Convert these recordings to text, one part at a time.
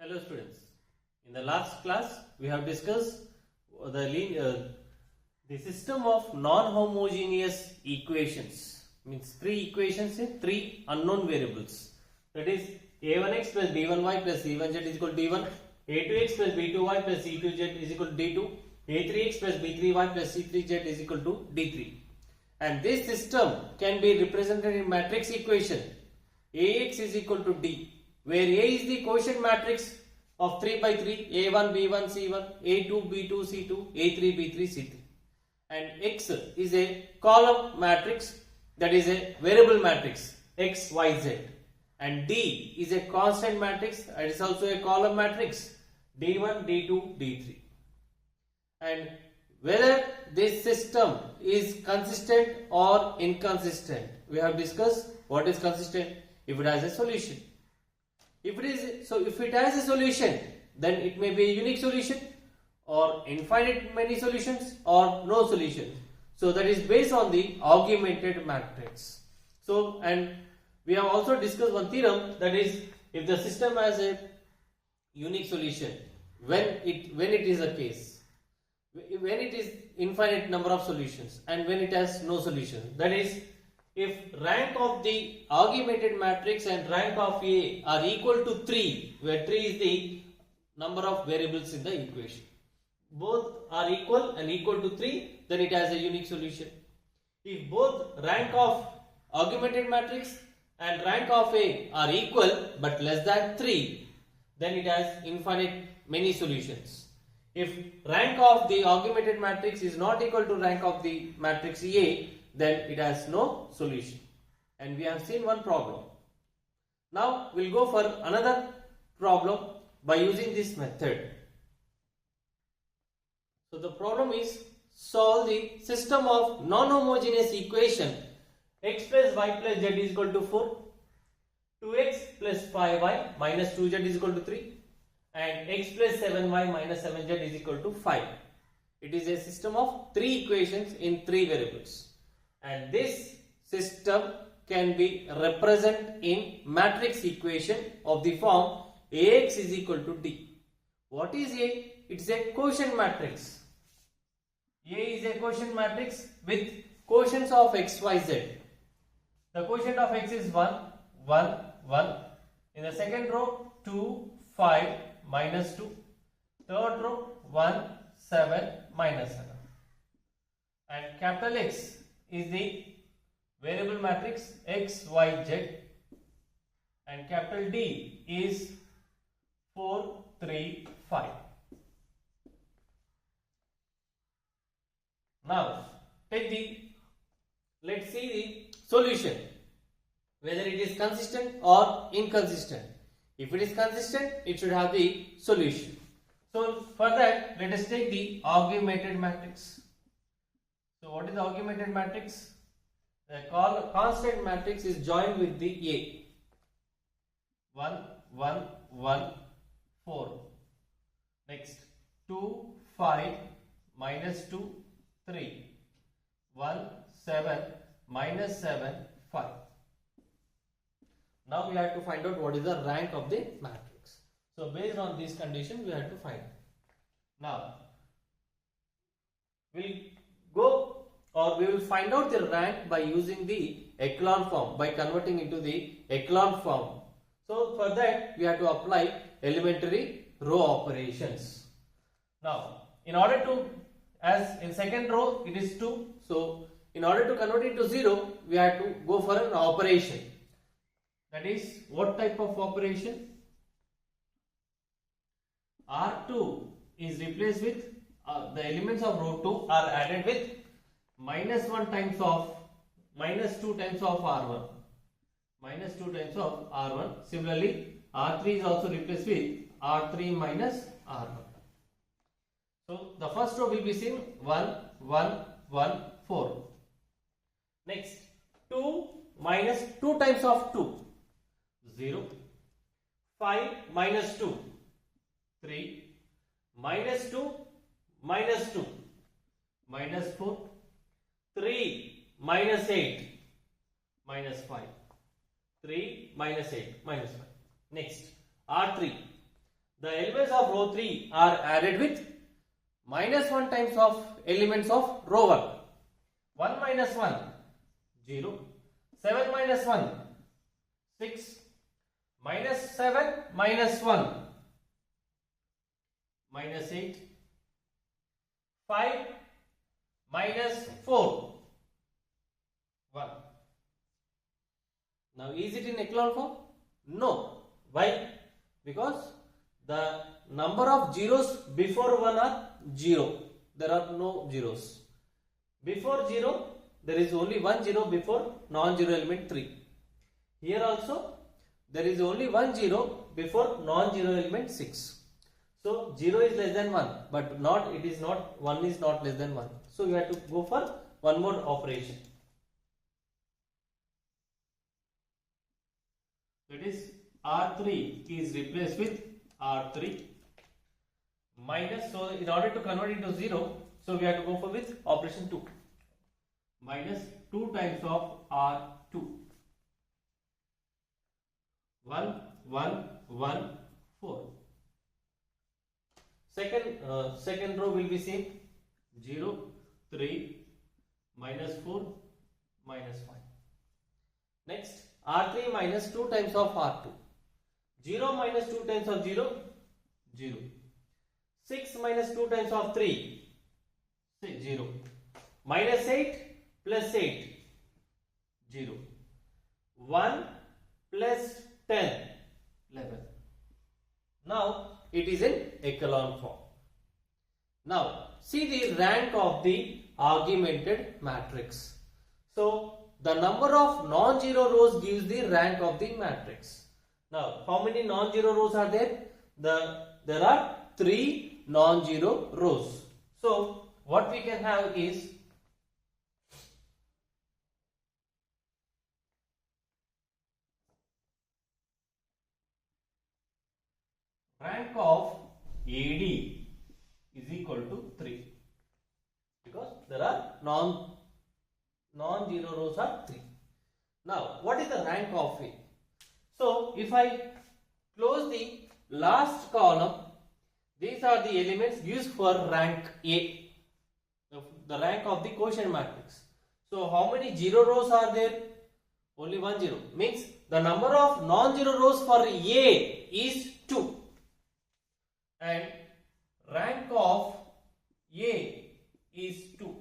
Hello students. In the last class we have discussed the system of non-homogeneous equations. Means three equations in three unknown variables. That is a1x plus b1y plus c1z is equal to d1, a2x plus b2y plus c2z is equal to d2, a3x plus b3y plus c3z is equal to d3. And this system can be represented in matrix equation ax is equal to d, where A is the quotient matrix of 3 by 3, A1, B1, C1, A2, B2, C2, A3, B3, C3. And X is a column matrix, that is a variable matrix, X, Y, Z. And D is a constant matrix, and it is also a column matrix, D1, D2, D3. And whether this system is consistent or inconsistent, we have discussed what is consistent. If it has a solution, if it has a solution, then it may be a unique solution or infinite many solutions or no solution. So that is based on the augmented matrix. So, and we have also discussed one theorem, that is if the system has a unique solution, when it is a case, when it is infinite number of solutions, and when it has no solution, that is if rank of the augmented matrix and rank of A are equal to 3, where 3 is the number of variables in the equation, both are equal and equal to 3, then it has a unique solution. If both rank of augmented matrix and rank of A are equal but less than 3, then it has infinite many solutions. If rank of the augmented matrix is not equal to rank of the matrix A, then it has no solution. And we have seen one problem. Now we'll go for another problem by using this method. So the problem is solve the system of non-homogeneous equation x plus y plus z is equal to 4, 2x plus 5y minus 2z is equal to 3, and x plus 7y minus 7z is equal to 5. It is a system of three equations in three variables. And this system can be represented in matrix equation of the form Ax is equal to D. What is A? It is a quotient matrix. A is a quotient matrix with quotients of x, y, z. The quotient of x is 1, 1, 1. In the second row, 2, 5, minus 2. Third row, 1, 7, minus 7. And capital X is the variable matrix x, y, z, and capital D is 4, 3, 5. Now let's see the solution, whether it is consistent or inconsistent. If it is consistent, it should have the solution. So for that, let us take the augmented matrix. So what is the augmented matrix? The constant matrix is joined with the A. 1, 1, 1, 4. Next, 2, 5, minus 2, 3. 1, 7, minus 7, 5. Now we have to find out what is the rank of the matrix. So based on this condition, we have to find. Now, we will find out the rank by using the echelon form, by converting into the echelon form. So for that, we have to apply elementary row operations. Now, in order to, as in second row it is 2, so in order to convert it to 0, we have to go for an operation. That is, what type of operation? R2 is replaced with, the elements of row 2 are added with minus 2 times of R1. Minus 2 times of R1. Similarly, R3 is also replaced with R3 minus R1. So the first row will be seen 1, 1, 1, 4. Next, 2 minus 2 times of 2, 0. 5 minus 2, 3. Minus 2, minus 2, minus 4. 3 minus 8, minus 5. 3 minus 8 minus 5. Next, R3. the elements of row 3 are added with minus 1 times of elements of row 1. 1 minus 1, 0. 7 minus 1, 6. Minus 7 minus 1, minus 8. 5 minus 4, 1. Now is it in echelon form? No. Why? Because the number of zeros before 1 are 0. There are no zeros. Before 0, there is only 1 0 before non-zero element 3. Here also, there is only 1 0 before non-zero element 6. So 0 is less than 1, but not, it is not, 1 is not less than 1. So you have to go for one more operation. That is R3 is replaced with R3 minus, so in order to convert it to 0, so we have to go for with operation 2. Minus 2 times of R2. 1, 1, 1, 4. Second row will be same. 0, 3, minus 4, minus 5. Next, R3 minus 2 times of R2. 0 minus 2 times of 0, 0. 6 minus 2 times of 3, 0. Minus 8 plus 8, 0. 1 plus 10, 11. Now it is in echelon form. Now see the rank of the augmented matrix. So the number of non-zero rows gives the rank of the matrix. Now how many non-zero rows are there? There are 3 non-zero rows. So what we can have is rank of AD is equal to 3, because there are non-zero rows are 3. Now what is the rank of A? So if I close the last column, these are the elements used for rank A, the rank of the quotient matrix. So how many zero rows are there? Only 1 0. Means the number of non-zero rows for A is 2. And rank of A is 2.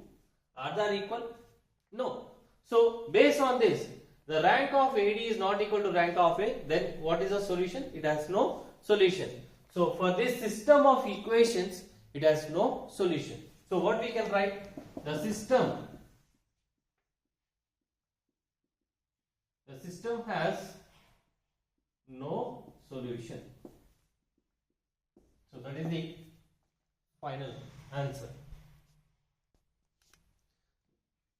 Are they equal? No. So based on this, the rank of AD is not equal to rank of A. Then what is the solution? It has no solution. So for this system of equations, it has no solution. So what we can write? The system has no solution. So that is the final answer.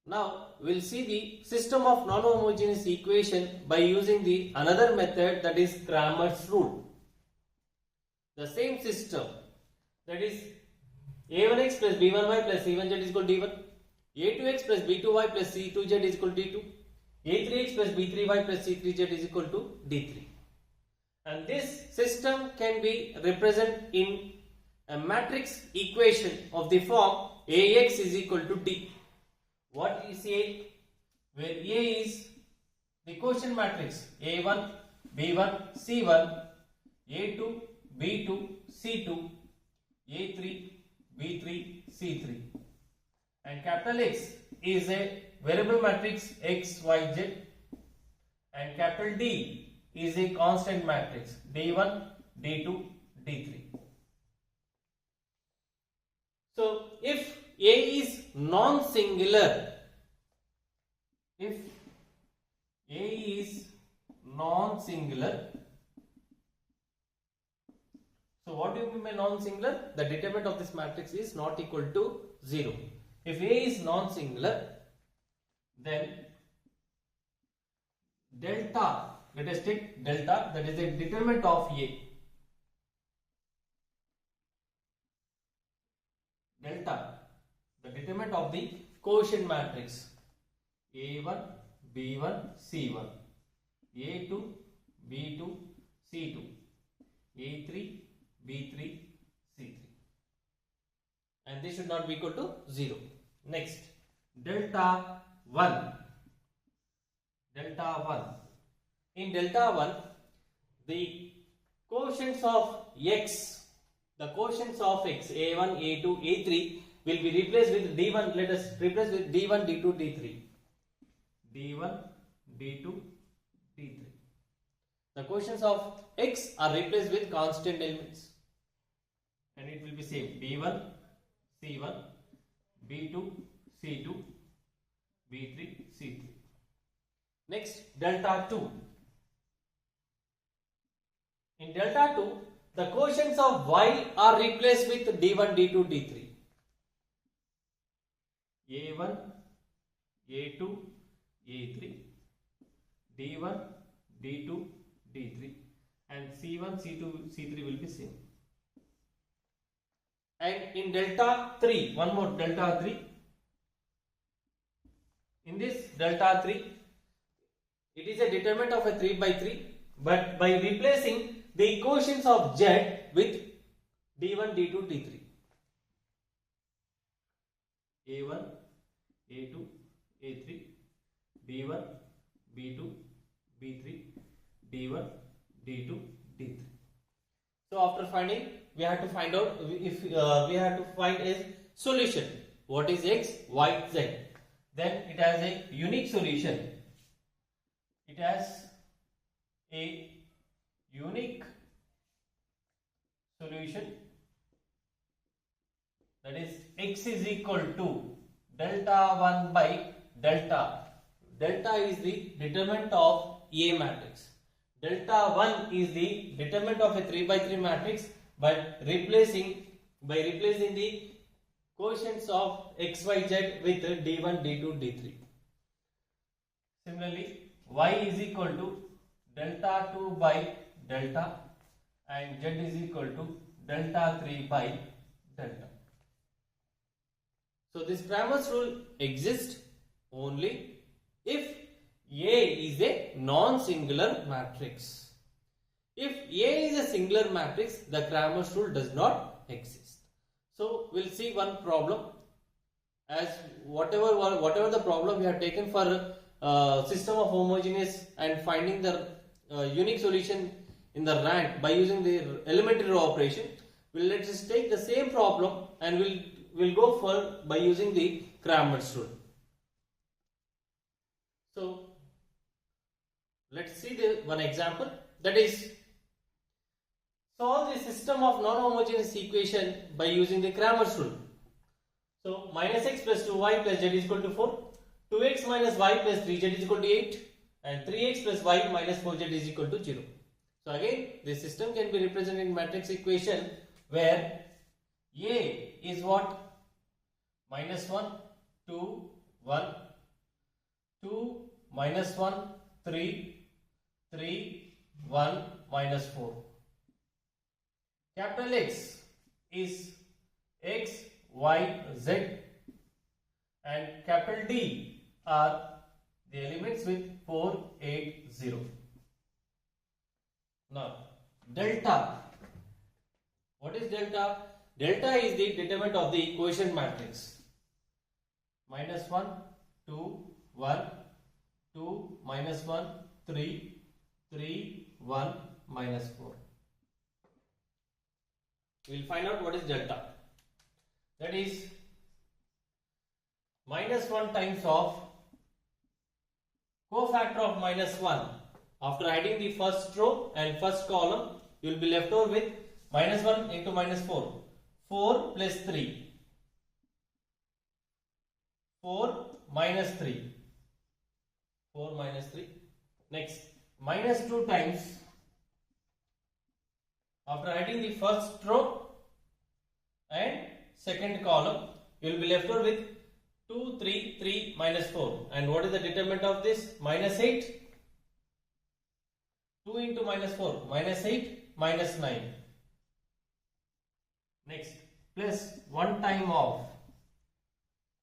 Now we will see the system of non-homogeneous equation by using the another method, that is Cramer's rule. The same system, that is a1x plus b1y plus c1z is equal to d1, a2x plus b2y plus c2z is equal to d2, a3x plus b3y plus c3z is equal to d3. And this system can be represented in a matrix equation of the form Ax is equal to D. What is A? Where A is the quotient matrix A1, B1, C1, A2, B2, C2, A3, B3, C3. And capital X is a variable matrix X, Y, Z. And capital D is a constant matrix D1, D2, D3. So if A is non-singular, so what do you mean by non-singular? The determinant of this matrix is not equal to 0. If A is non-singular, then delta, let us take delta, that is the determinant of A. Delta, the determinant of the quotient matrix A1, B1, C1, A2, B2, C2, A3, B3, C3. And this should not be equal to 0. Next, delta 1. Delta 1. In delta 1, the quotients of x, A1, A2, A3 will be replaced with D1. Let us replace with D1, D2, D3. D1, D2, D3. The quotients of x are replaced with constant elements. And it will be same. B1, C1, B2, C2, B3, C3. Next, delta 2. In delta 2, the quotients of y are replaced with D1, D2, D3. A1, A2, A3, D1, D2, D3, and C1, C2, C3 will be same. And in delta 3, one more delta 3. In this delta 3, it is a determinant of a 3 by 3, but by replacing the quotients of z with D1, D2, D3. A1, A2, A3, B1, B2, B3, D1, D2, D3. So after finding, we have to find out if we have to find a solution. What is x, y, z? Then it has a unique solution. It has a unique solution, that is x is equal to delta 1 by delta. Delta is the determinant of A matrix. Delta 1 is the determinant of a 3 by 3 matrix, but replacing the quotients of x, y, z with D1, D2, D3. Similarly, y is equal to delta 2 by delta and z is equal to delta 3 by delta. So this Cramer's rule exists only if A is a non-singular matrix. If A is a singular matrix, the Cramer's rule does not exist. So we'll see one problem, as whatever the problem we have taken for system of homogeneous and finding the unique solution in the rank by using the elementary row operation. Let's just take the same problem and we'll go for by using the Cramer's rule. So let's see the one example, that is, solve the system of non-homogeneous equation by using the Cramer's rule. So minus x plus 2y plus z is equal to 4, 2x minus y plus 3z is equal to 8, and 3x plus y minus 4z is equal to 0. So again, this system can be represented in matrix equation where A is what? Minus 1, 2, 1, 2, minus 1, 3, 3, 1, minus 4. Capital X is x, y, z, and capital D are the elements with 4, 8, 0. Now, delta. What is delta? Delta is the determinant of the quotient matrix. Minus 1, 2, 1, 2, minus 1, 3, 3, 1, minus 4. We will find out what is delta. That is minus 1 times of cofactor of minus 1. After adding the first row and first column, you will be left over with minus 1 into minus 4. 4 plus 3. 4 minus 3. 4 minus 3. Next, minus 2 times. After adding the first row and second column, you will be left over with 2, 3, 3, minus 4. And what is the determinant of this? Minus 8. 2 into minus 4, minus 8, minus 9. Next, plus 1 time of.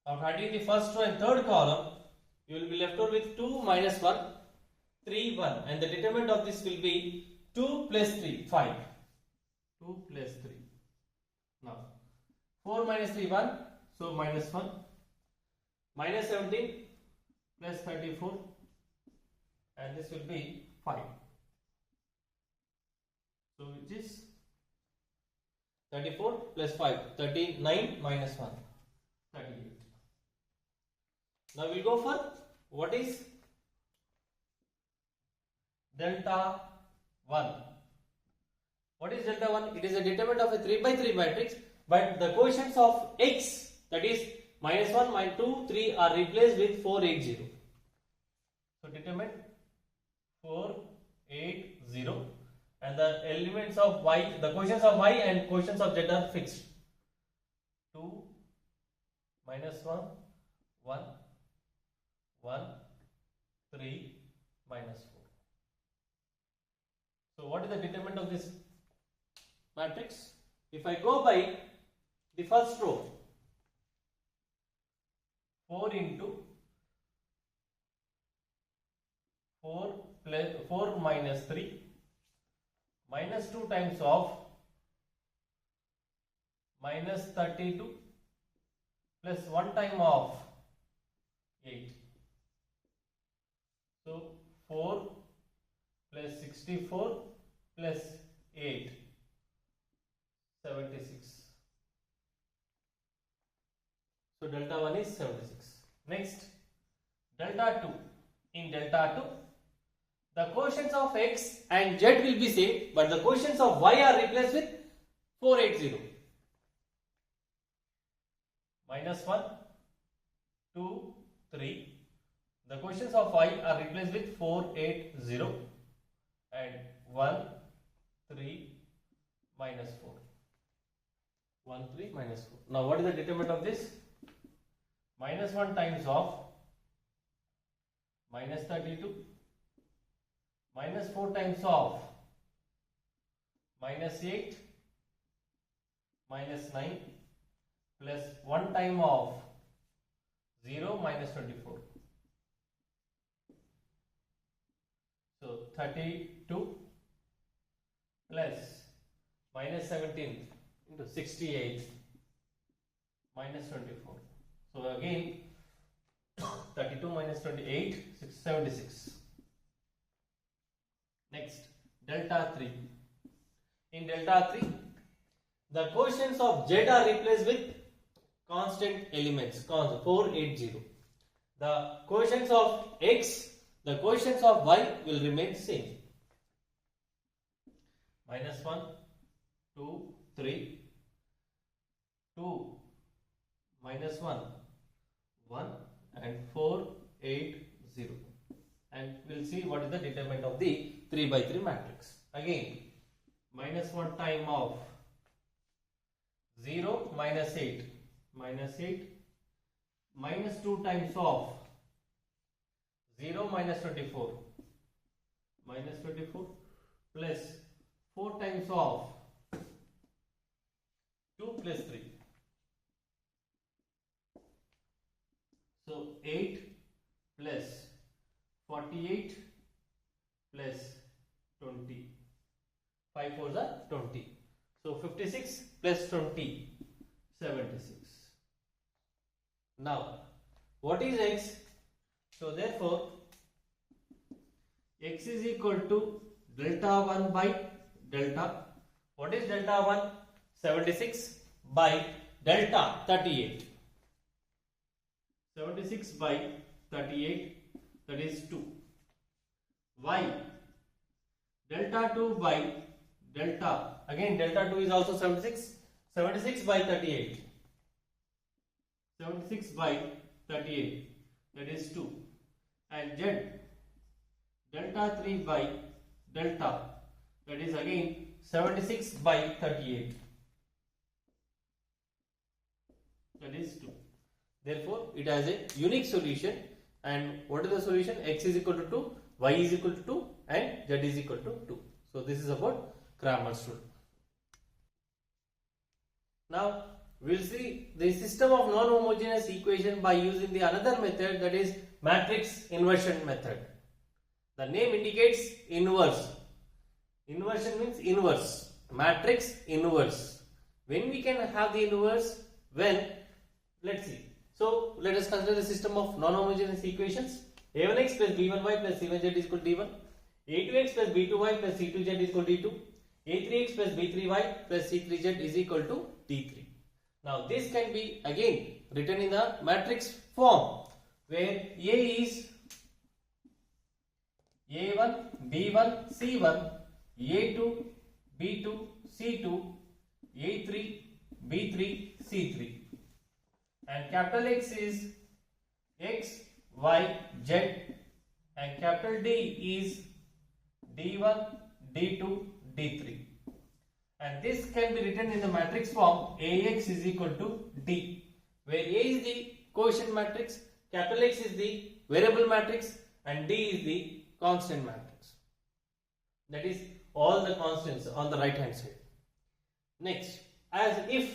After adding the first row and third column, you will be left over with 2 minus 1, 3, 1. And the determinant of this will be 2 plus 3, 5. 2 plus 3. Now 4 minus 3 1, so minus 1. Minus 17 plus 34, and this will be 5. So which is 34 plus 5, 39 minus 1, 38. Now we'll go for what is delta 1. What is delta 1? It is a determinant of a 3 by 3 matrix, but the quotients of x, that is minus 1, minus 2, 3 are replaced with 4, 8, 0. So determine 4, 8, 0, and the elements of y, the quotients of y and quotients of z are fixed. 2, minus 1, 1, 1, 3, minus 4. So what is the determinant of this matrix? If I go by the first row, 4 into 4 plus 4 minus 3 minus 2 times of minus 32 plus 1 time of 8. So 4 plus 64 plus 8, 76. So delta 1 is 76. Next, delta 2. In delta 2, the quotients of x and z will be same, but the quotients of y are replaced with 480. Minus 1, 2, 3. The quotients of y are replaced with 480 and 1, 3, minus 4. 1, 3, minus 4. Now what is the determinant of this? Minus 1 times of minus 32, minus 4 times of minus 8, minus 9, plus 1 time of 0, minus 24. So 32 plus minus 17 into 68 minus 24. So again 32 minus 28, 76. Next, delta 3. In delta 3, the quotients of z are replaced with constant elements, 480. The quotients of x, the quotients of y will remain same. Minus 1, 2, 3, 2, minus 1, 1, and 4, 8, 0. And we'll see what is the determinant of the 3 by 3 matrix. Again, minus 1 time of 0, minus 8, minus 8, minus 2 times of 0, minus 24, minus 24, plus 4 times of 2 plus 3. So 8 plus 48 plus 20. 5 4s are 20. So 56 plus 20, 76. Now, what is x? So therefore, x is equal to delta 1 by delta. What is delta 1? 76 by delta 38. 76 by 38, that is 2. Y, delta 2 by delta, again delta 2 is also 76. 76 by 38. 76 by 38, that is 2. And Z, delta 3 by delta, that is again 76 by 38, that is 2. Therefore, it has a unique solution. And what is the solution? X is equal to 2, Y is equal to 2, and Z is equal to 2. So this is about Cramer's rule. Now we'll see the system of non-homogeneous equation by using the another method, that is matrix inversion method. The name indicates inverse. Inversion means inverse. matrix inverse. When we can have the inverse? When, let's see. So let us consider the system of non-homogeneous equations. A1x plus b1y plus c1z is equal to d1. A2x plus b2y plus c2z is equal to d2. A3x plus b3y plus c3z is equal to d3. Now this can be again written in the matrix form, where A is A1, B1, C1, A2, B2, C2, A3, B3, C3, and capital X is X, Y, Z, and capital D is D1, D2, D3. And this can be written in the matrix form AX is equal to D, where A is the quotient matrix, capital X is the variable matrix, and D is the constant matrix. That is all the constants on the right hand side. Next, as if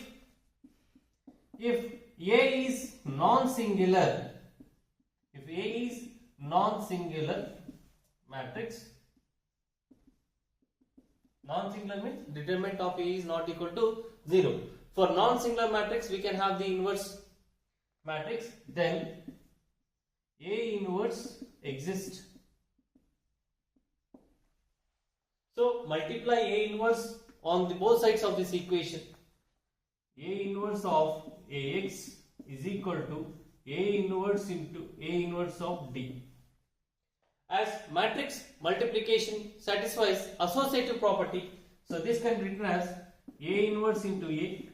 A is non-singular, if A is non-singular matrix, non-singular means determinant of A is not equal to 0. For non-singular matrix, we can have the inverse matrix, then A inverse exists. So multiply A inverse on the both sides of this equation. A inverse of AX is equal to A inverse into A inverse of D. As matrix multiplication satisfies associative property, so this can be written as A inverse into A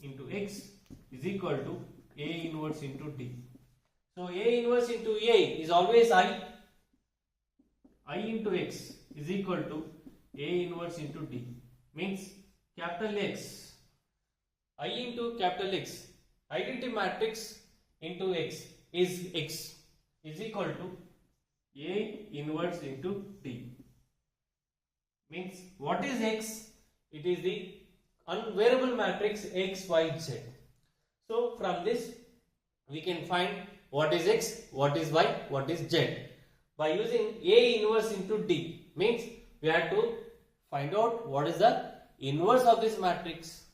into X is equal to A inverse into D. So A inverse into A is always I into X is equal to A inverse into D, means capital X, I into capital X, identity matrix into X is equal to A inverse into D. Means what is X? It is the unvariable matrix X, Y, Z. So from this we can find what is X, what is Y, what is Z by using A inverse into D. Means we have to find out what is the inverse of this matrix,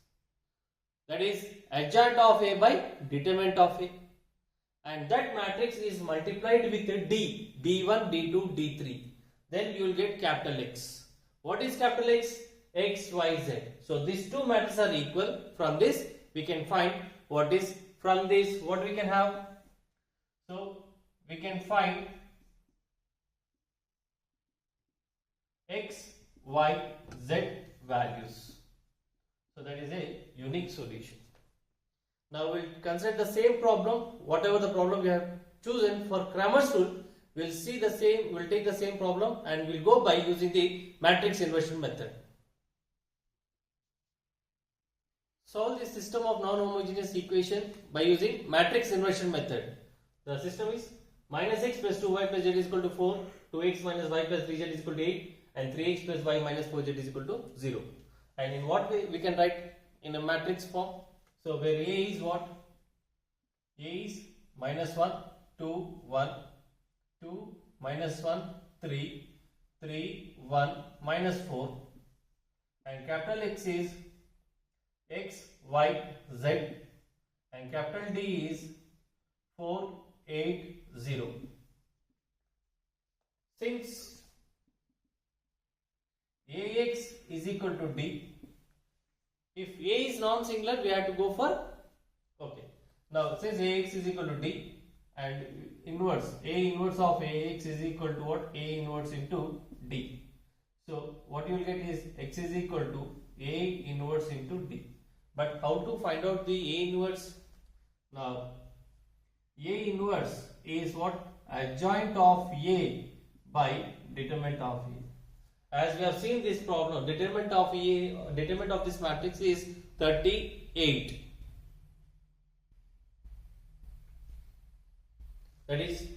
that is adjoint of A by determinant of A, and that matrix is multiplied with D, D1, D2, D3, then you will get capital X. What is capital X? X, Y, Z. So these two matrices are equal. From this we can find what is, from this what we can have. So we can find X, Y, Z values. So that is a unique solution. Now we will consider the same problem, whatever the problem we have chosen for Cramer's rule. We will see the same, we will take the same problem and we will go by using the matrix inversion method. Solve the system of non-homogeneous equation by using matrix inversion method. The system is minus x plus 2y plus z is equal to 4, 2x minus y plus 3z is equal to 8, and 3x plus y minus 4z is equal to 0. And in what way we can write in a matrix form? So where A is what? A is minus 1, 2, 1, 2, minus 1, 3, 3, 1, minus 4, and capital X is X, Y, Z, and capital D is 4, 8, 0. Since AX is equal to D, if A is non-singular, we have to go for, okay. Now since AX is equal to D and inverse, A inverse of AX is equal to what? A inverse into D. So what you will get is X is equal to A inverse into D. But how to find out the A inverse? Now A inverse is what? Adjoint of A by determinant of A. As we have seen this problem, determinant of A, determinant of this matrix is 38. That is,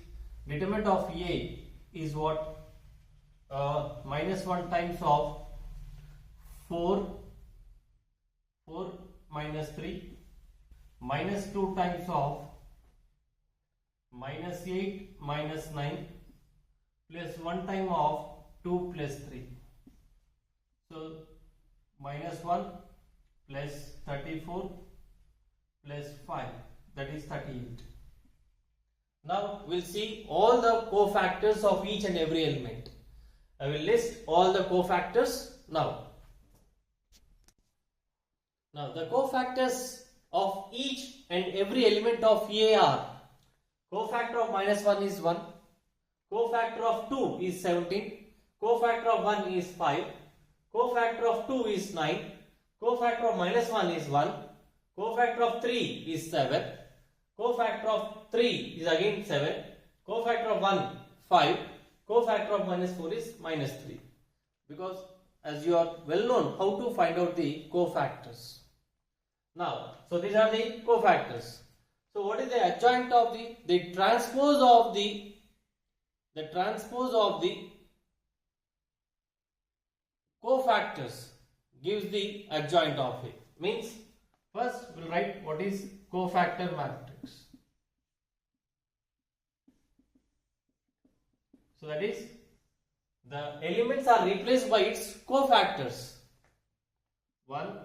determinant of A is what? Minus 1 times of 4 minus 3, minus 2 times of minus 8 minus 9, plus 1 time of 2 plus 3. So minus 1 plus 34 plus 5, that is 38. Now we'll see all the cofactors of each and every element. I will list all the cofactors now. Now the cofactors of each and every element of A are: cofactor of minus 1 is 1, cofactor of 2 is 17, cofactor of 1 is 5, cofactor of 2 is 9, cofactor of minus 1 is 1, cofactor of 3 is 7, cofactor of 3 is again 7, cofactor of 1 5, cofactor of minus 4 is minus 3. Because as you are well known how to find out the cofactors. Now, so these are the cofactors. So what is the adjoint of the transpose of the cofactors gives the adjoint of it. Means first we'll write what is cofactor matrix. So that is the elements are replaced by its cofactors. 1,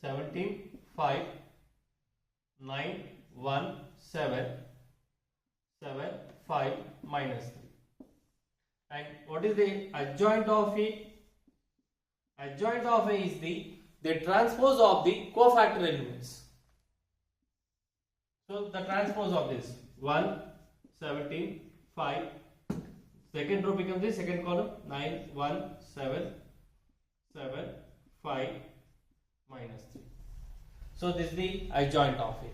17, 5, 9, 1, 7, 7, 5, minus 3. And what is the adjoint of A? Adjoint of A is the transpose of the cofactor elements. So the transpose of this 1, 17, 5, second row becomes the second column 9, 1, 7, 7, 5, minus 3. So this is the adjoint of A.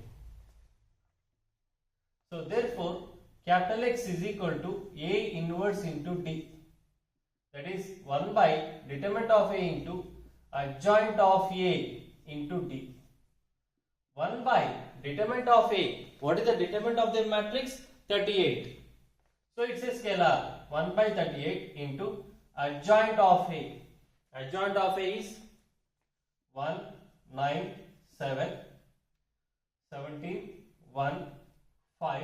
So therefore capital X is equal to A inverse into D. That is 1 by determinant of A into adjoint of A into D. 1 by determinant of A. What is the determinant of the matrix? 38. So it's a scalar 1 by 38 into adjoint of A. Adjoint of A is 1, 9, 7, 17, 1, 5,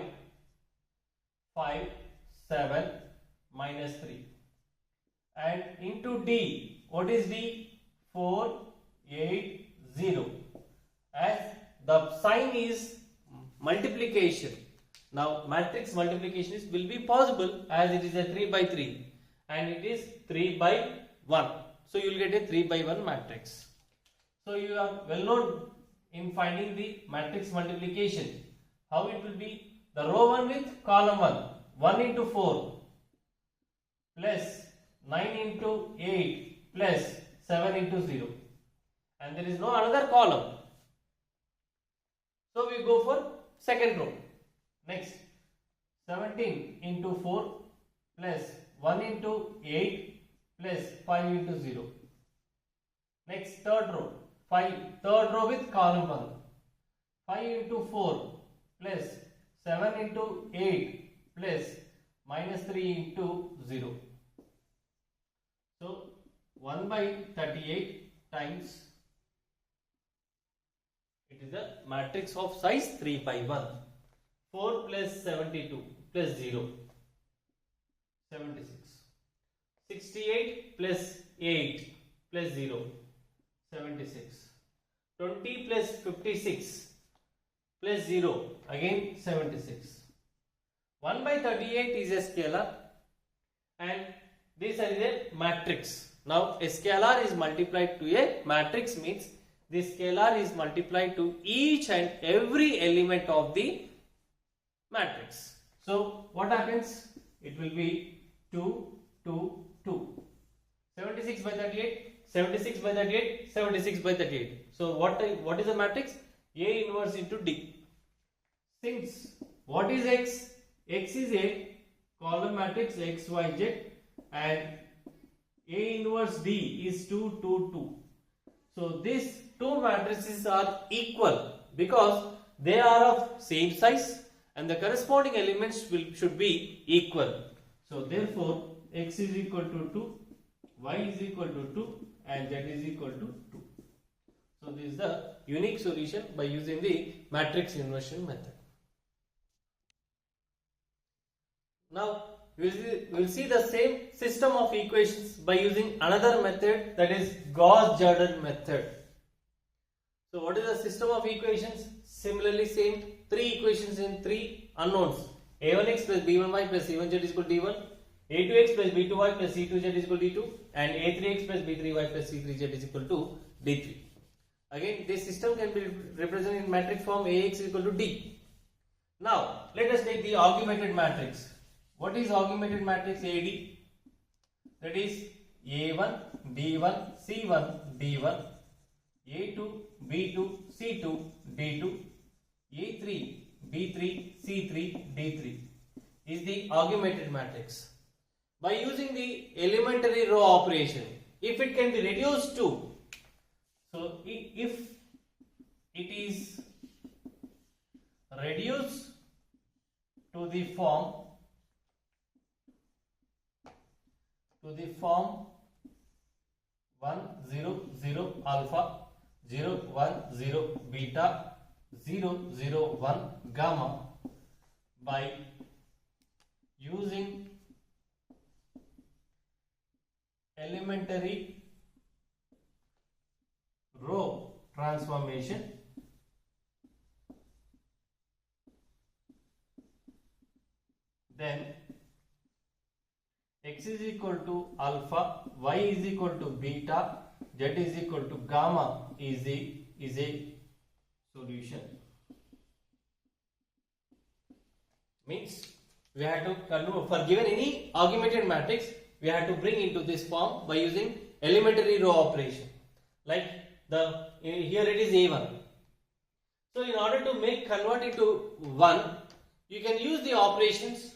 5, 7, minus 3. And into D, what is D? 4, 8, 0. As the sign is multiplication. Now matrix multiplication will be possible as it is a 3 by 3 and it is 3 by 1. So you will get a 3 by 1 matrix. So you are well known in finding the matrix multiplication. How it will be? The row 1 with column 1. 1 into 4 plus 9 into 8 plus 7 into 0. And there is no another column. So we go for second row. Next 17 into 4 plus 1 into 8 plus 5 into 0. Next third row. Third row with column 1. 5 into 4 plus 7 into 8 plus minus 3 into 0. So 1 by 38 times, it is a matrix of size 3 by 1. 4 plus 72 plus 0, 76. 68 plus 8 plus 0, 76. 20 plus 56 plus 0, again 76. 1 by 38 is a scalar and this is a matrix. Now a scalar is multiplied to a matrix means this scalar is multiplied to each and every element of the matrix. So what happens? It will be 2, 2, 2. 76 by 38, 76 by 38, 76 by 38. So what is the matrix? A inverse into D. Since what is X? X is a column matrix X, Y, Z and A inverse D is 2, 2, 2. So these two matrices are equal because they are of same size and the corresponding elements should be equal. So therefore X is equal to 2, Y is equal to 2 and Z is equal to 2. So this is the unique solution by using the matrix inversion method. Now we'll see the same system of equations by using another method, that is Gauss-Jordan method. So what is the system of equations? Similarly same, three equations in three unknowns. a1x plus b1y plus c1z is equal to d1, a2x plus b2y plus c2z is equal to d2, and a3x plus b3y plus c3z is equal to d3. Again, this system can be represented in matrix form ax is equal to d. Now let us take the augmented matrix. What is augmented matrix AD? That is A1, B1, C1, D1, A2, B2, C2, D2, A3, B3, C3, D3 is the augmented matrix. By using the elementary row operation, if it can be reduced to, so if it is reduced to the form 1 0 0 alpha 0 1 0 beta 0 0 1 gamma by using elementary row transformation, then x is equal to alpha, y is equal to beta, z is equal to gamma is a solution. Means we have to convert, for given any augmented matrix, we have to bring into this form by using elementary row operation. Like here it is A1. So in order to convert it to 1, you can use the operations,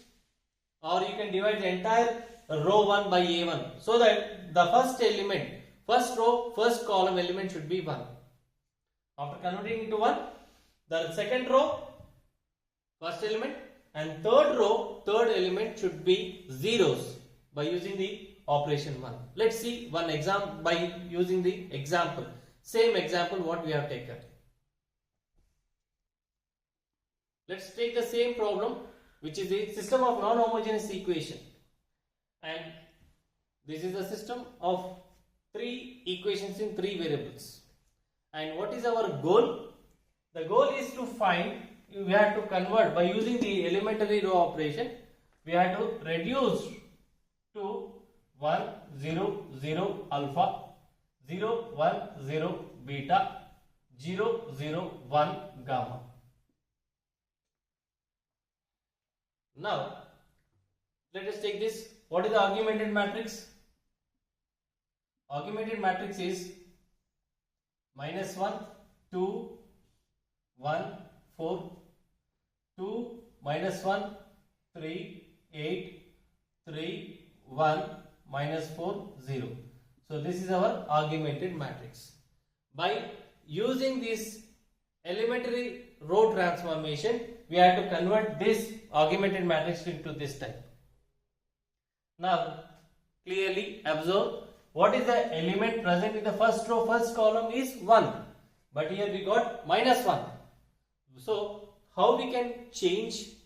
or you can divide the entire row 1 by A1, so that the first element, first row, first column element should be 1. After converting into 1, the second row, first element, and third row, third element should be zeros by using the operation 1. Let's see one example by using the example. Same example what we have taken. Let's take the same problem, which is the system of non-homogeneous equation. And this is the system of three equations in three variables. And what is our goal? The goal is to find, we have to convert by using the elementary row operation, we have to reduce to 1 0 0 alpha, 0 1 0 beta, 0 0 1 gamma. Now let us take this. What is the augmented matrix? Augmented matrix is -1 2 1 4 2 -1 3 8 3 1 -4 0. So this is our augmented matrix. By using this elementary row transformation, we have to convert this augmented matrix into this type. Now clearly observe, what is the element present in the first row, first column is 1, but here we got -1. So how we can change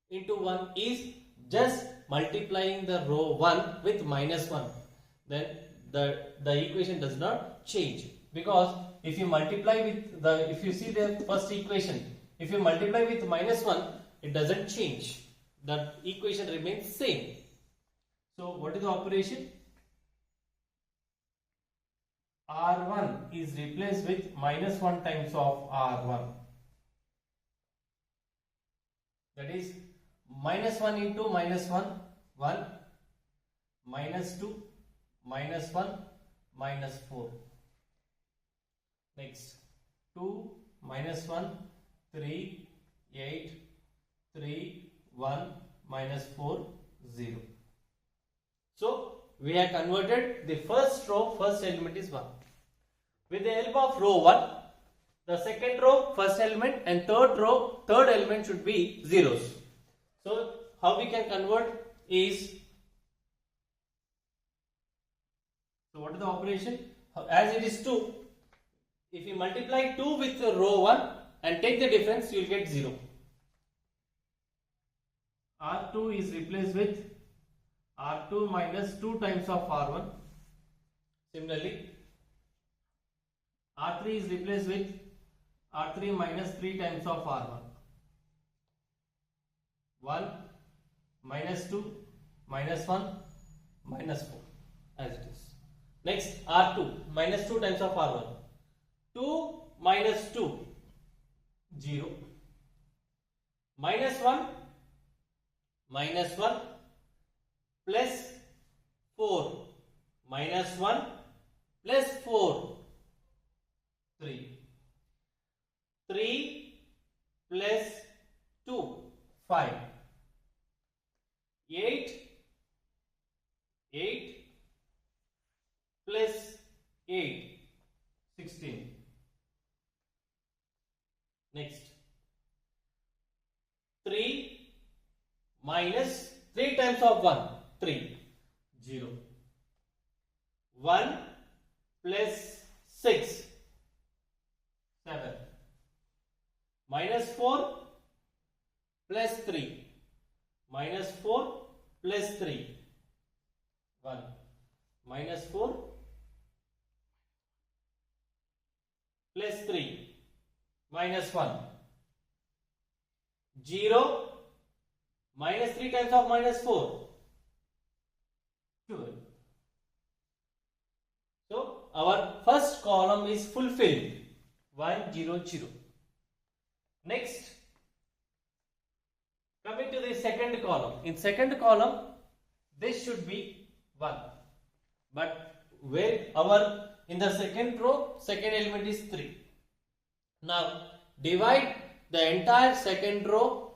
into 1 is just multiplying the row 1 with -1. Then the equation does not change, because if you multiply with if you see the first equation, if you multiply with -1, it doesn't change. The equation remains same. So what is the operation? R1 is replaced with -1 times of R1. That is -1 into -1, 1, -2, -1, -4. Next, 2, -1, 3, 8, 3, 1, -4, 0. So we have converted the first row, first element is 1. With the help of row 1, the second row, first element, and third row, third element should be zeros. So how we can convert is, so what is the operation? As it is 2, if you multiply 2 with row 1 and take the difference, you will get 0. R2 is replaced with R2 minus 2 times of R1. Similarly, R3 is replaced with R3 minus 3 times of R1. 1 minus 2 minus 1 minus 4 as it is. Next, R2 minus 2 times of R1. 2 minus 2, 0. Minus 1 plus 4 minus 1 plus 4, 3. 3 plus 2, 5. 8 plus 8, 16. Next, 3 minus 3 times of 1, 3, 0. 1 plus 6, 7. Minus 4 plus 3. Minus 4 plus 3. 1. Minus 4 plus 3. Minus 1. 0 minus 3 times of minus 4. 12. So our first column is fulfilled. 1, 0, 0. Next, coming to the second column. In second column, this should be 1. But where in the second row, second element is 3. Now divide the entire second row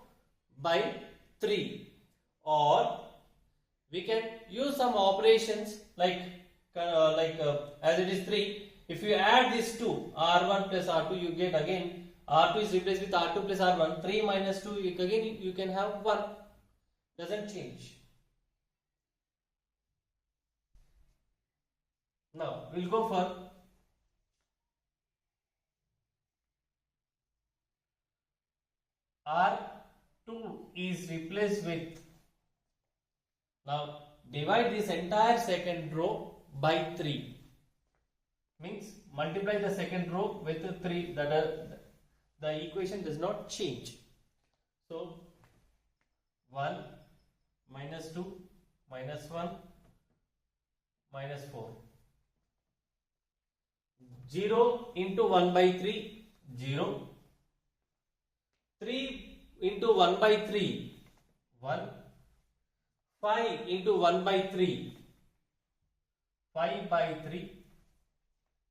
by 3, or we can use some operations like as it is 3. If you add these two, R1 plus R2, you get again R2 is replaced with R2 plus R1. 3 minus 2, again you can have 1. Doesn't change. Now we'll go for R2 is replaced with, now divide this entire second row by 3, means multiply the second row with 3, the equation does not change. So 1 minus 2 minus 1 minus 4. 0 into 1 by 3, 0. 3 into 1 by 3, 1. 5 into 1 by 3, 5 by 3.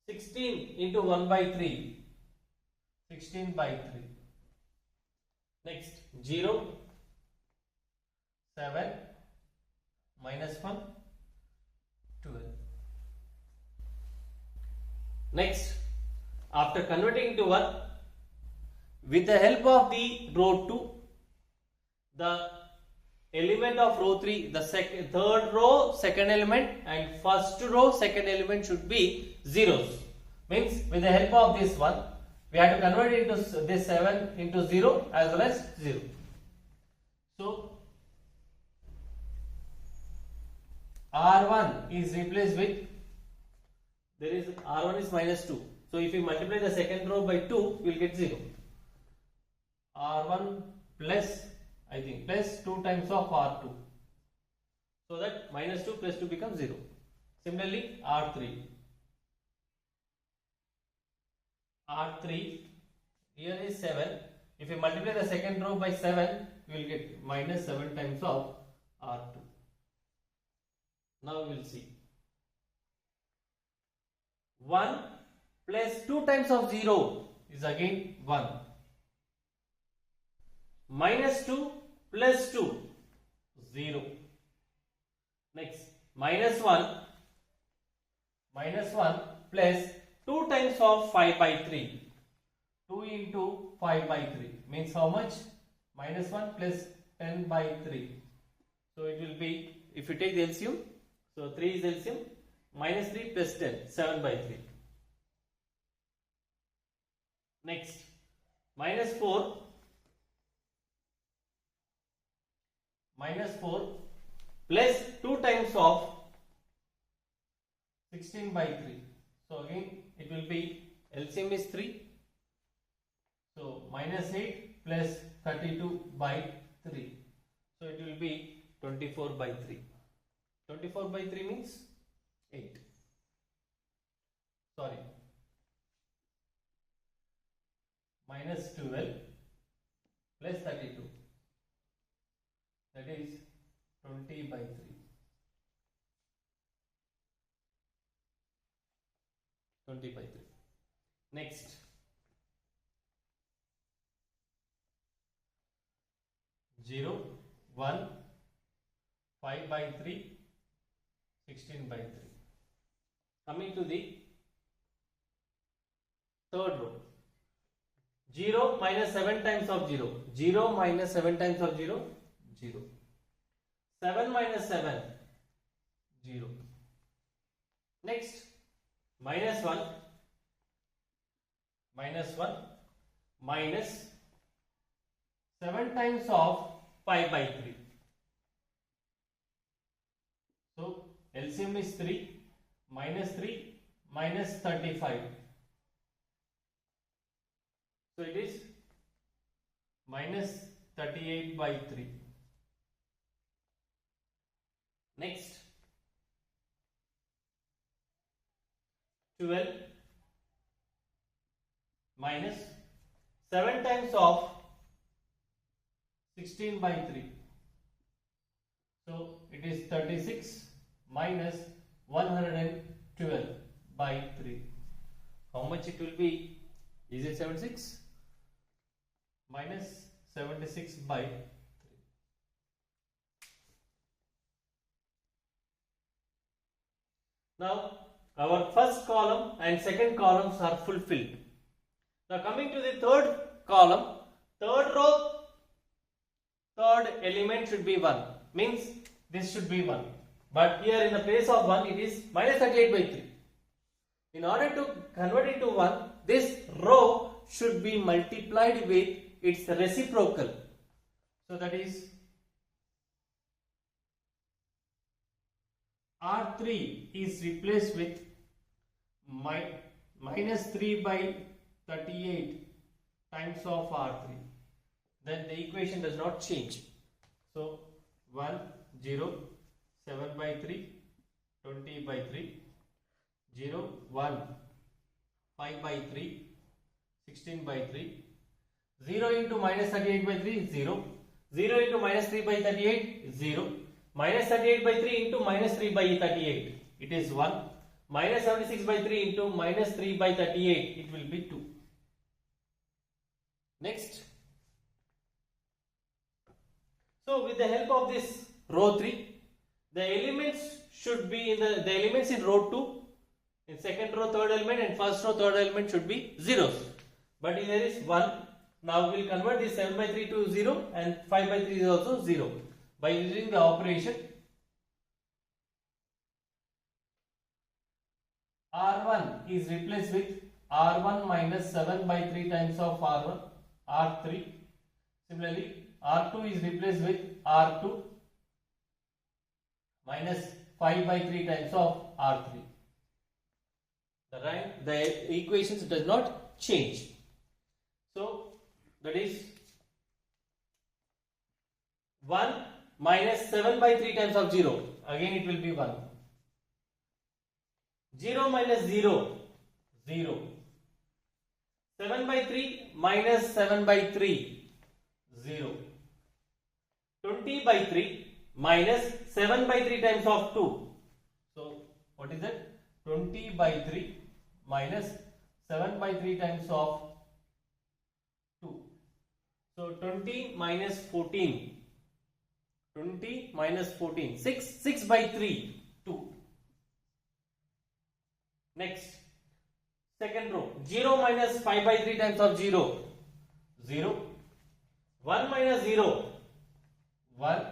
16 into 1 by 3, 16 by 3. Next, 0, 7, minus 1, 12. Next, after converting into 1, with the help of the row 2, the element of row 3, the third row second element and first row second element should be zeros. Means with the help of this one, we have to convert it into this 7 into 0 as well as 0. So R1 is replaced with, there is R1 is minus 2. So if we multiply the second row by 2, we will get 0. R1 plus, I think, plus 2 times of R2. So that minus 2 plus 2 becomes 0. Similarly, R3. R3, here is 7. If we multiply the second row by 7, we will get minus 7 times of R2. Now we will see. 1 plus 2 times of 0 is again 1. Minus 2 plus 2, 0. Next, minus 1 plus 2 times of 5 by 3. 2 into 5 by 3 means how much? Minus 1 plus 10 by 3. So it will be, if you take the LCM, so 3 is LCM, minus 3 plus 10, 7 by 3. Next, minus 4 minus 4 plus 2 times of 16 by 3. So again it will be LCM is 3. So minus 8 plus 32 by 3. So it will be 24 by 3. 24 by 3 means 8. Sorry. Minus 12 plus 32. That is 20 by 3. 20 by 3. Next. 0, 1, 5 by 3, 16 by 3. Coming to the third row. 0 minus 7 times of 0. 0 minus 7 times of 0. 0. 7 minus 7. 0. Next. Minus 1. Minus 1. Minus 7 times of 5 by 3. So LCM is 3. Minus 3. Minus 35. So it is minus 38 by 3. Next. 12 minus 7 times of 16 by 3. So it is 36 minus 112 by 3. How much it will be? Is it 76? Minus 76 by 3. Now our first column and second columns are fulfilled. Now coming to the third column, third row, third element should be 1. Means this should be 1. But here in the place of 1 it is minus 38 by 3. In order to convert it to 1, this row should be multiplied with its reciprocal. So that is R3 is replaced with minus 3 by 38 times of R3. Then the equation does not change. So 1, 0, 7 by 3, 20 by 3, 0, 1, 5 by 3, 16 by 3, 0 into minus 38 by 3 is 0, 0 into minus 3 by 38 is 0, minus 38 by 3 into minus 3 by 38, it is 1, minus 76 by 3 into minus 3 by 38, it will be 2. Next. So with the help of this row 3, the elements should be in the elements in row 2, in second row third element and first row third element should be zeros. But there is 1. Now we will convert this 7 by 3 to 0 and 5 by 3 is also 0. By using the operation R1 is replaced with R1 minus 7 by 3 times of R1, R3. Similarly, R2 is replaced with R2 minus 5 by 3 times of R3. The equations does not change. So that is 1 minus 7 by 3 times of 0. Again it will be 1. 0 minus 0, 0. 7 by 3 minus 7 by 3, 0. 20 by 3 minus 7 by 3 times of 2. So what is that? 20 by 3 minus 7 by 3 times of 2. So 20 minus 14. 20 minus 14. 6 by 3. 2. Next. Second row. 0 minus 5 by 3 times of 0. 0. 1 minus 0. 1.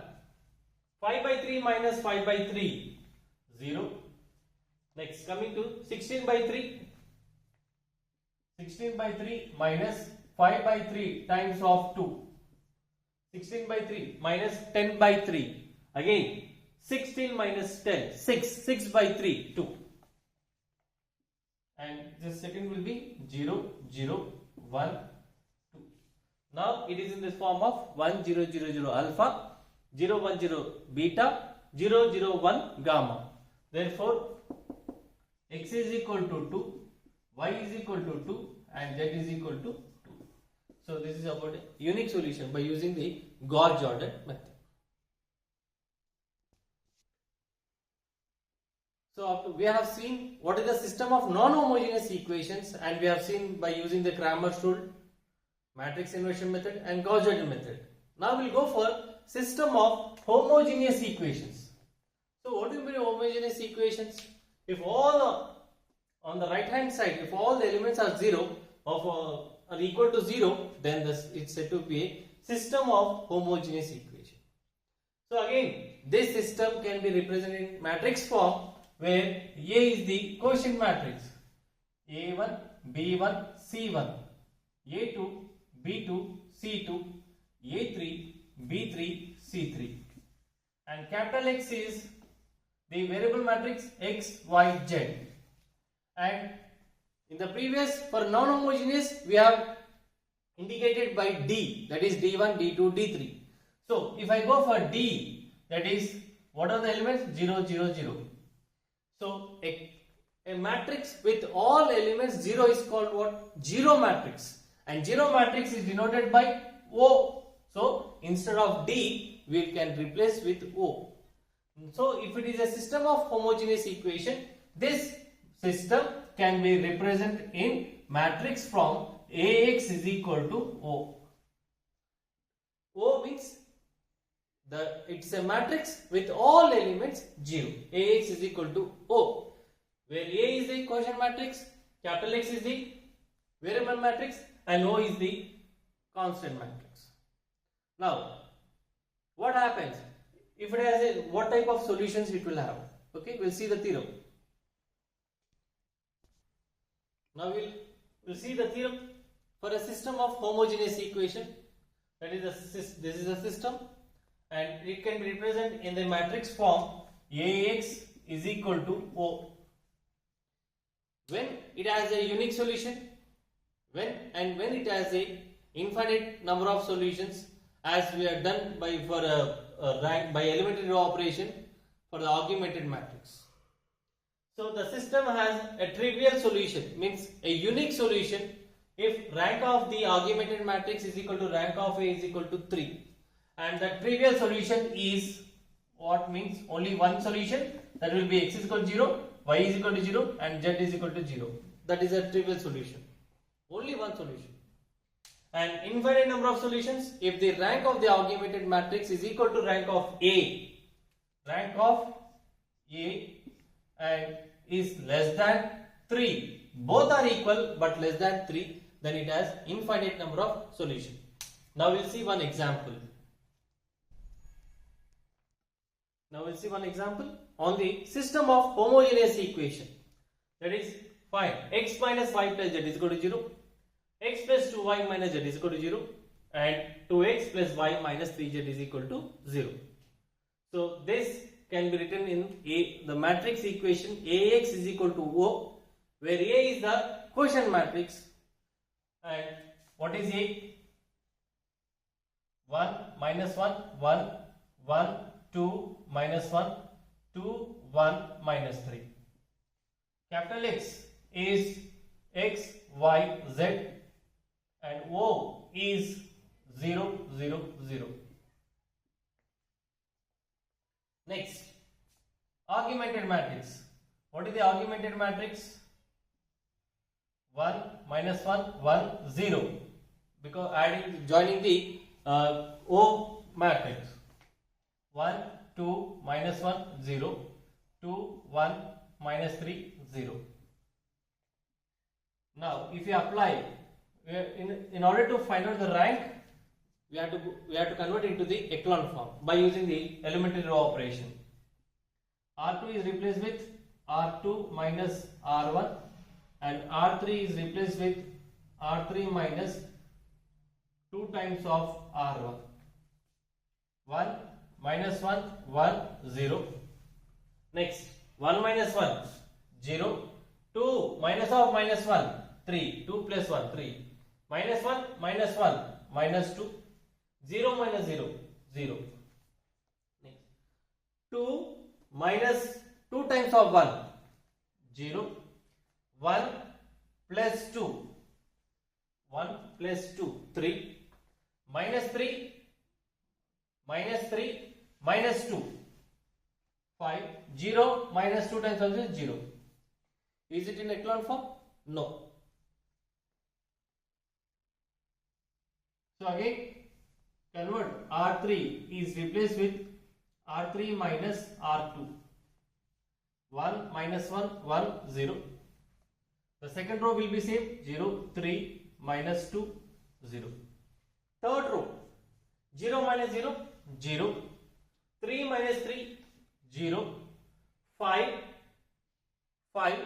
5 by 3 minus 5 by 3. 0. Next. Coming to 16 by 3. 16 by 3 minus 5 by 3 times of 2. 16 by 3 minus 10 by 3. Again 16 minus 10, 6. 6 by 3, 2. And the second will be 0, 0, 1, 2. Now it is in this form of 1, 0, 0, 0 alpha, 0, 1, 0 beta, 0, 0, 1 gamma. Therefore, x is equal to 2, y is equal to 2 and z is equal to 2. So this is about a unique solution by using the Gauss-Jordan method. So we have seen what is the system of non-homogeneous equations, and we have seen by using the Cramer's rule, matrix inversion method and Gauss-Jordan method. Now we will go for system of homogeneous equations. So what do you mean homogeneous equations? If all on the right hand side, if all the elements are are equal to 0, then it's said to be a system of homogeneous equation. So again, this system can be represented in matrix form, where A is the quotient matrix, A1, B1, C1, A2, B2, C2, A3, B3, C3, and capital X is the variable matrix X, Y, Z. And in the previous, for non-homogeneous, we have indicated by D, that is D1, D2, D3. So if I go for D, that is, what are the elements? 0, 0, 0. So a matrix with all elements 0 is called what? Zero matrix. And zero matrix is denoted by O. So instead of D, we can replace with O. So if it is a system of homogeneous equation, this system can be represented in matrix from AX is equal to O. O means it's a matrix with all elements 0. AX is equal to O, where A is the quotient matrix, capital X is the variable matrix, and O is the constant matrix. Now, what happens if it has what type of solutions it will have? Okay, we'll see the theorem. Now we'll see the theorem for a system of homogeneous equation. That is this is a system, and it can be represented in the matrix form AX is equal to O. When it has a unique solution, when it has a infinite number of solutions, as we have done by elementary row operation for the augmented matrix. So the system has a trivial solution, means a unique solution, if rank of the augmented matrix is equal to rank of A is equal to 3. And the trivial solution is what? Means only one solution, that will be X is equal to 0, Y is equal to 0 and Z is equal to 0. That is a trivial solution. Only one solution. And infinite number of solutions, if the rank of the augmented matrix is equal to rank of A and is less than 3, both are equal but less than 3, then it has infinite number of solutions. Now we'll see one example. On the system of homogeneous equation. That is, find x minus y plus z is equal to 0, x plus 2y minus z is equal to 0, and 2x plus y minus 3z is equal to 0. So this can be written in the matrix equation AX is equal to O, where A is the quotient matrix, and what is A? 1 minus 1, 1, 1, 2 minus 1, 2, 1 minus 3. Capital X is X, Y, Z, and O is 0, 0, 0. Next, augmented matrix. What is the augmented matrix? 1 minus 1, 1, 0. Because joining the O matrix. 1, 2 minus 1, 0. 2, 1 minus 3, 0. Now, if you apply, in order to find out the rank, we have to convert into the echelon form by using the elementary row operation. R2 is replaced with R2 minus R1, and R3 is replaced with R3 minus 2 times of R1. 1 minus 1 1 0. Next 1 minus 1 0. 2 minus of minus 1 3. 2 plus 1 3. Minus 1 minus 1 minus 2. 0 minus 0 0. Next 2 minus 2 times of 1 0. 1 plus 2 1 plus 2 3. Minus 3 minus 3 minus 2 5. 0 minus 2 times 1 is 0. Is it in echelon form? No. So again convert R3 is replaced with R3 minus R2. 1 minus 1 1 0. The second row will be same 0 3 minus 2 0. Third row 0 minus 0 0. 3 minus 3 0. 5 5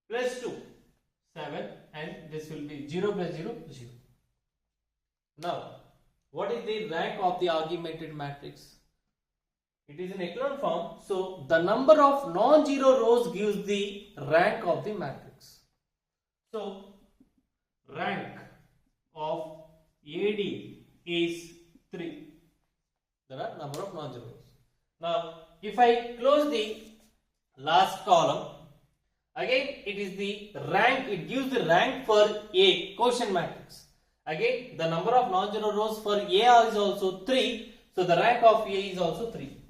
plus 2 7, and this will be 0 plus 0 0. Now what is the rank of the augmented matrix? It is in echelon form, so the number of non-zero rows gives the rank of the matrix. So rank of AD is 3. There are number of non-zero rows. Now if I close the last column, again it is the rank, it gives the rank for A quotient matrix. Again the number of non-zero rows for A is also 3, so the rank of A is also 3.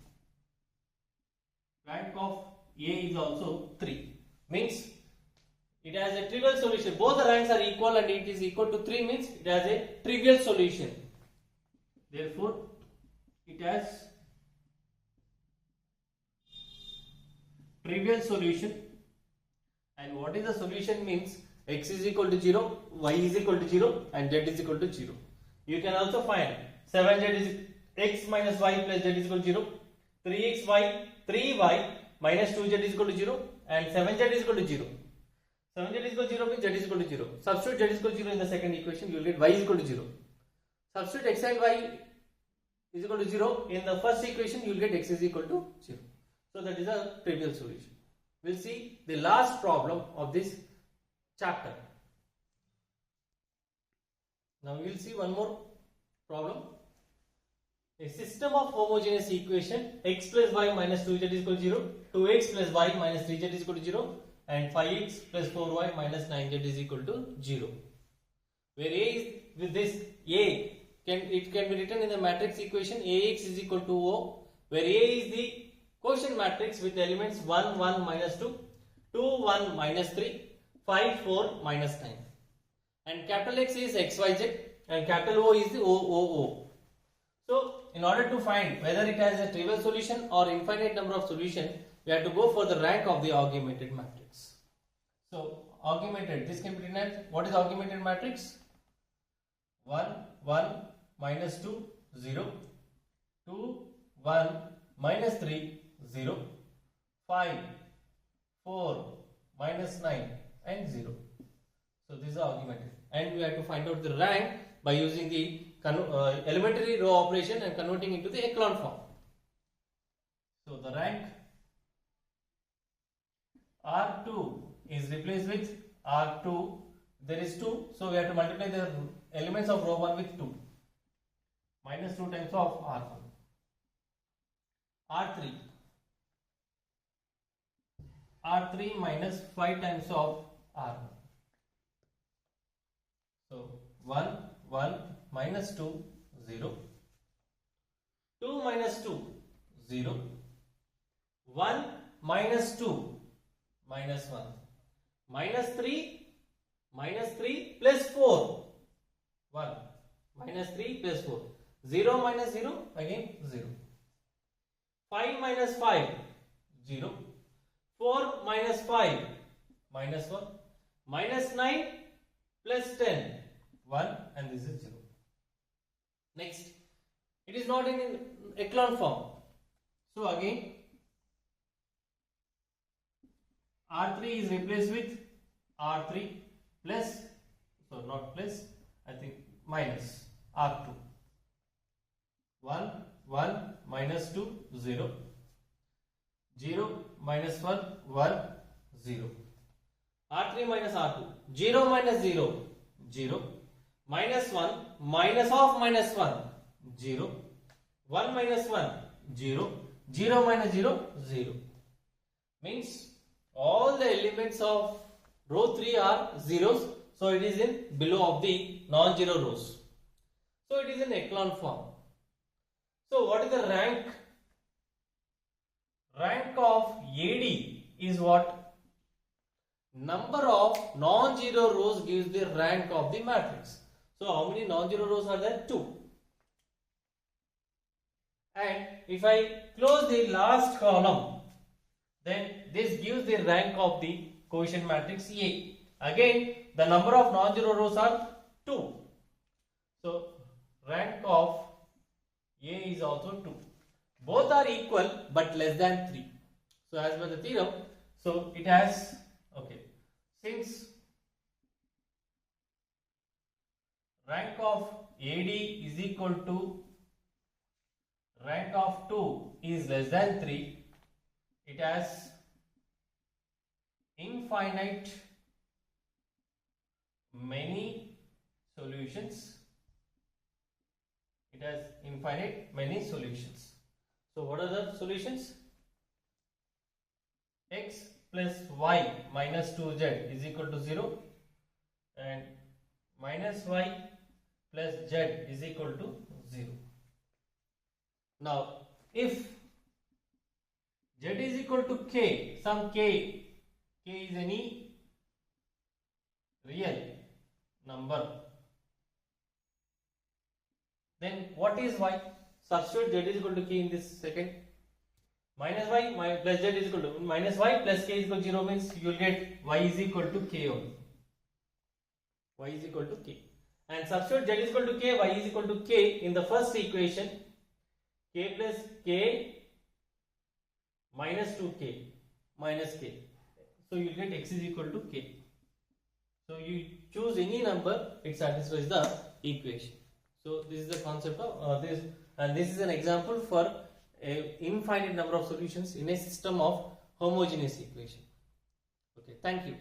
Rank of A is also 3, means it has a trivial solution. Both the ranks are equal and it is equal to 3, means it has a trivial solution. Therefore it has trivial solution. And what is the solution means x is equal to 0, y is equal to 0 and z is equal to 0. You can also find 7z is x minus y plus z is equal to 0, 3y minus 2z is equal to 0 and 7z is equal to 0. 7z is equal to 0 means z is equal to 0. Substitute z is equal to 0 in the second equation, you will get y is equal to 0. Substitute x and y is equal to 0 in the first equation, you will get x is equal to 0. So that is a trivial solution. We will see the last problem of this chapter. Now we will see one more problem. A system of homogeneous equation x plus y minus 2z is equal to 0, 2x plus y minus 3z is equal to 0 and 5x plus 4y minus 9z is equal to 0. Where A is, with this A it can be written in the matrix equation Ax is equal to O, where A is the quotient matrix with elements 1 1 minus 2, 2 1 minus 3, 5 4 minus 9, and capital X is xyz and capital O is the OOO. So in order to find whether it has a trivial solution or infinite number of solutions, we have to go for the rank of the augmented matrix. So augmented, this can be written as, what is augmented matrix? 1 1 minus 2 0, 2 1 minus 3 0, 5 4 minus 9 and 0. So this is augmented, and we have to find out the rank by using the elementary row operation and converting into the echelon form. So the rank R2 is replaced with R2. There is 2, so we have to multiply the elements of row 1 with 2. Minus 2 times of R1. R3. R3 minus 5 times of R1. So 1 1 minus 2 0, 2 minus 2 0, 1 minus 2 minus 1, minus 3 plus 4 1, minus 3 plus 4, 0 minus 0 again 0, 5 minus 5 0, 4 minus 5 minus 1, minus 9 plus 10 1, and this is 0. Next, it is not in echelon form, so again R3 is replaced with R3 plus, so not plus, I think minus R2. 1, 1, minus 2, 0. 0, minus 1, 1, 0. R3 minus R2. 0 minus 0, 0. Minus 1, minus of minus 1, 0. 1 minus 1, 0. 0 minus 0, 0. Means all the elements of row 3 are zeros. So it is in below of the non-zero rows. So it is in echelon form. So what is the rank? Rank of AD is what? Number of non-zero rows gives the rank of the matrix. So how many non-zero rows are there? 2. And if I close the last column, then this gives the rank of the quotient matrix A. Again, the number of non-zero rows are 2. So rank of A is also 2. Both are equal but less than 3. So as per the theorem, so it has, okay, since rank of AD is equal to rank of 2 is less than 3, it has infinite many solutions. It has infinite many solutions. So what are the solutions? X plus y minus 2z is equal to 0 and minus y plus z is equal to 0. Now if z is equal to k, some k is any real number, then what is y? Substitute z is equal to k in this second. Minus y plus z is equal to minus y plus k is equal to 0 means you will get y is equal to k only. Y is equal to k. And substitute z is equal to k, y is equal to k in the first equation. K plus k minus 2k minus k. So you will get x is equal to k. So you choose any number, it satisfies the equation. So this is the concept of this, and this is an example for a infinite number of solutions in a system of homogeneous equation. Okay, thank you.